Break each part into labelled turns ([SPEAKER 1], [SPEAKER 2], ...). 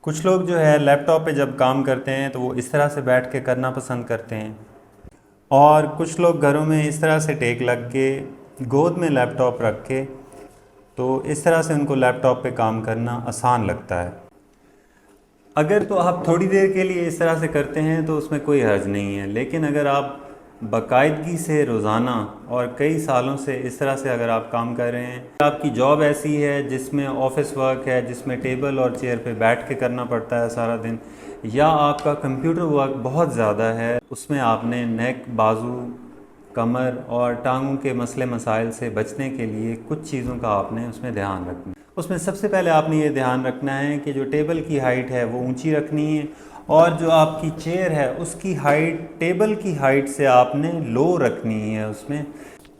[SPEAKER 1] कुछ लोग जो है लैपटॉप पे जब काम करते हैं तो वो इस तरह से बैठ के करना पसंद करते हैं, और कुछ लोग घरों में इस तरह से टेक लग के गोद में लैपटॉप रख के, तो इस तरह से उनको लैपटॉप पे काम करना आसान लगता है। अगर तो आप थोड़ी देर के लिए इस तरह से करते हैं तो उसमें कोई हर्ज नहीं है, लेकिन अगर आप बाकायदगी से रोज़ाना और कई सालों से इस तरह से अगर आप काम कर रहे हैं, आपकी जॉब ऐसी है जिसमें ऑफिस वर्क है, जिसमें टेबल और चेयर पे बैठ के करना पड़ता है सारा दिन, या आपका कंप्यूटर वर्क बहुत ज़्यादा है, उसमें आपने नेक, बाजू, कमर और टांगों के मसले मसाइल से बचने के लिए कुछ चीज़ों का आपने उसमें ध्यान रखना है। उसमें सबसे पहले आपने ये ध्यान रखना है कि जो टेबल की हाइट है वो ऊंची रखनी है, और जो आपकी चेयर है उसकी हाइट टेबल की हाइट से आपने लो रखनी है। उसमें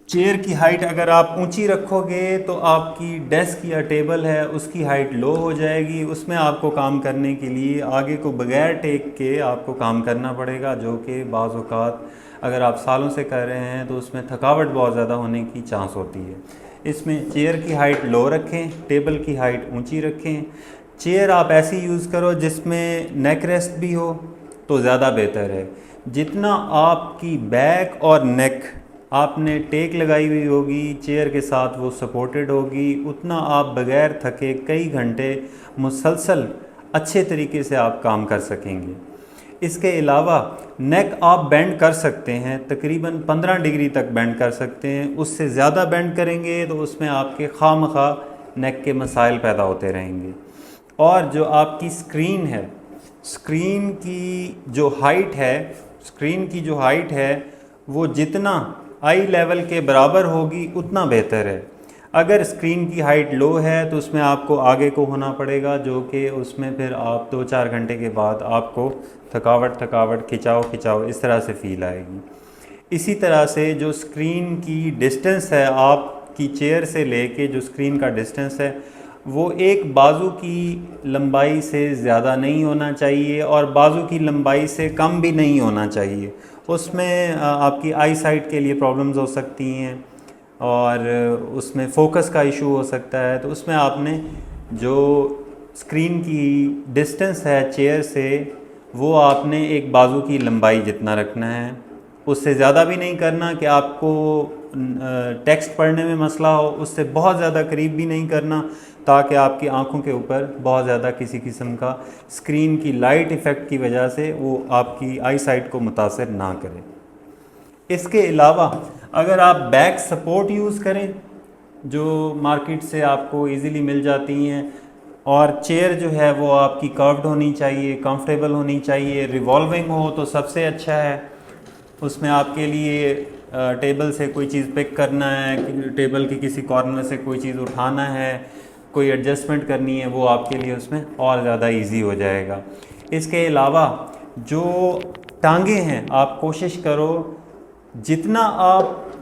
[SPEAKER 1] चेयर की हाइट अगर आप ऊंची रखोगे तो आपकी डेस्क या टेबल है उसकी हाइट लो हो जाएगी। उसमें आपको काम करने के लिए आगे को बगैर टेक के आपको काम करना पड़ेगा, जो कि बाज़ औक़ात अगर आप सालों से कर रहे हैं तो उसमें थकावट बहुत ज़्यादा होने की चांस होती है। इसमें चेयर की हाइट लो रखें, टेबल की हाइट ऊंची रखें। चेयर आप ऐसी यूज़ करो जिसमें नेक रेस्ट भी हो तो ज़्यादा बेहतर है। जितना आपकी बैक और नेक आपने टेक लगाई हुई होगी चेयर के साथ, वो सपोर्टेड होगी, उतना आप बग़ैर थके कई घंटे मुसलसल अच्छे तरीके से आप काम कर सकेंगे। इसके अलावा नेक आप बेंड कर सकते हैं, तकरीबन 15 डिग्री तक बेंड कर सकते हैं। उससे ज़्यादा बेंड करेंगे तो उसमें आपके खामखा नेक के मसाइल पैदा होते रहेंगे। और जो आपकी स्क्रीन है, स्क्रीन की जो हाइट है वो जितना आई लेवल के बराबर होगी उतना बेहतर है। अगर स्क्रीन की हाइट लो है तो उसमें आपको आगे को होना पड़ेगा, जो कि उसमें फिर आप 2-4 घंटे के बाद आपको थकावट खिंचाव इस तरह से फील आएगी। इसी तरह से जो स्क्रीन की डिस्टेंस है, आपकी चेयर से लेके जो स्क्रीन का डिस्टेंस है वो एक बाजू की लंबाई से ज़्यादा नहीं होना चाहिए और बाजू की लंबाई से कम भी नहीं होना चाहिए। उसमें आपकी आई साइट के लिए प्रॉब्लम्स हो सकती हैं और उसमें फ़ोकस का इशू हो सकता है। तो उसमें आपने जो स्क्रीन की डिस्टेंस है चेयर से, वो आपने एक बाजू की लंबाई जितना रखना है, उससे ज़्यादा भी नहीं करना कि आपको टेक्स्ट पढ़ने में मसला हो, उससे बहुत ज़्यादा करीब भी नहीं करना ताकि आपकी आंखों के ऊपर बहुत ज़्यादा किसी किस्म का स्क्रीन की लाइट इफ़ेक्ट की वजह से वो आपकी आई साइट को मुतासर ना करे। इसके अलावा अगर आप बैक सपोर्ट यूज़ करें जो मार्केट से आपको इजीली मिल जाती हैं, और चेयर जो है वो आपकी कर्व्ड होनी चाहिए, कंफर्टेबल होनी चाहिए, रिवॉल्विंग हो तो सबसे अच्छा है। उसमें आपके लिए टेबल से कोई चीज़ पिक करना है, टेबल की किसी कॉर्नर से कोई चीज़ उठाना है, कोई एडजस्टमेंट करनी है, वो आपके लिए उसमें और ज़्यादा इजी हो जाएगा। इसके अलावा जो टांगे हैं, आप कोशिश करो जितना आप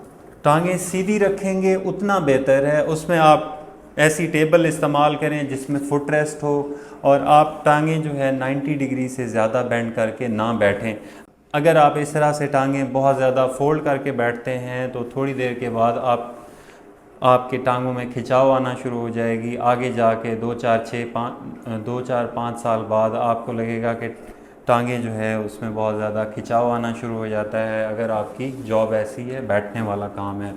[SPEAKER 1] टांगे सीधी रखेंगे उतना बेहतर है। उसमें आप ऐसी टेबल इस्तेमाल करें जिसमें फुट रेस्ट हो, और आप टांगे जो है 90 डिग्री से ज़्यादा बेंड करके ना बैठें। अगर आप इस तरह से टांगे बहुत ज़्यादा फोल्ड करके बैठते हैं तो थोड़ी देर के बाद आपके टांगों में खिंचाव आना शुरू हो जाएगी। आगे जाके 2-4-5 साल बाद आपको लगेगा कि टांगे जो है उसमें बहुत ज़्यादा खिंचाव आना शुरू हो जाता है। अगर आपकी जॉब ऐसी है, बैठने वाला काम है,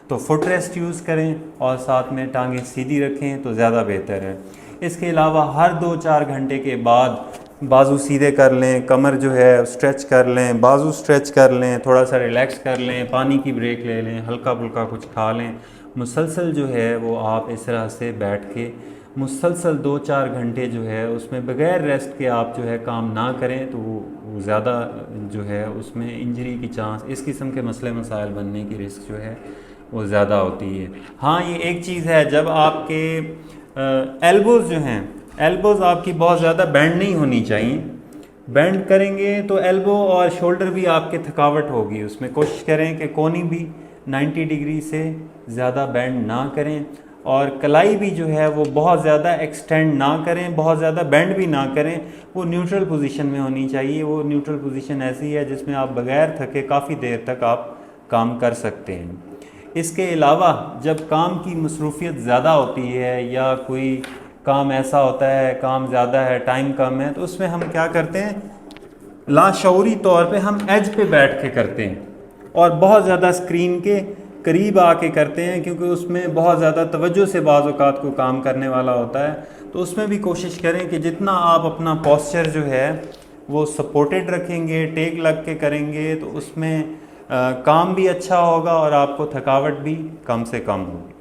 [SPEAKER 1] तो फुट रेस्ट यूज़ करें और साथ में टांगे सीधी रखें तो ज़्यादा बेहतर है। इसके अलावा हर 2-4 घंटे के बाद बाजू सीधे कर लें, कमर जो है स्ट्रेच कर लें, बाजू स्ट्रेच कर लें, थोड़ा सा रिलैक्स कर लें, पानी की ब्रेक ले लें, हल्का फुल्का कुछ खा लें। मुसलसल जो है वो आप इस तरह से बैठ के मुसलसल 2-4 घंटे जो है उसमें बग़ैर रेस्ट के आप जो है काम ना करें तो वो ज़्यादा जो है उसमें इंजरी की चांस, इस किस्म के मसले मसाइल बनने की रिस्क जो है वो ज़्यादा होती है। हाँ, ये एक चीज़ है, जब आपके एल्बोज़ जो हैं, एल्बोज़ आपकी बहुत ज़्यादा बेंड नहीं होनी चाहिए। बेंड करेंगे तो एल्बो और शोल्डर भी आपके थकावट होगी। उसमें कोशिश करें कि कोनी भी 90 डिग्री से ज़्यादा बेंड ना करें, और कलाई भी जो है वो बहुत ज़्यादा एक्सटेंड ना करें, बहुत ज़्यादा बेंड भी ना करें। वो न्यूट्रल पोजीशन में होनी चाहिए। वो न्यूट्रल पोजीशन ऐसी है जिसमें आप बग़ैर थके काफ़ी देर तक आप काम कर सकते हैं। इसके अलावा जब काम की मसरूफ़ियत ज़्यादा होती है या कोई काम ऐसा होता है, काम ज़्यादा है, टाइम कम है, तो उसमें हम क्या करते हैं, लाशऊरी तौर पे हम एज पे बैठ के करते हैं और बहुत ज़्यादा स्क्रीन के करीब आके करते हैं, क्योंकि उसमें बहुत ज़्यादा तवज्जो से बाज़ औक़ात को काम करने वाला होता है। तो उसमें भी कोशिश करें कि जितना आप अपना पोस्चर जो है वो सपोर्टेड रखेंगे, टेक लग के करेंगे, तो उसमें काम भी अच्छा होगा और आपको थकावट भी कम से कम होगी।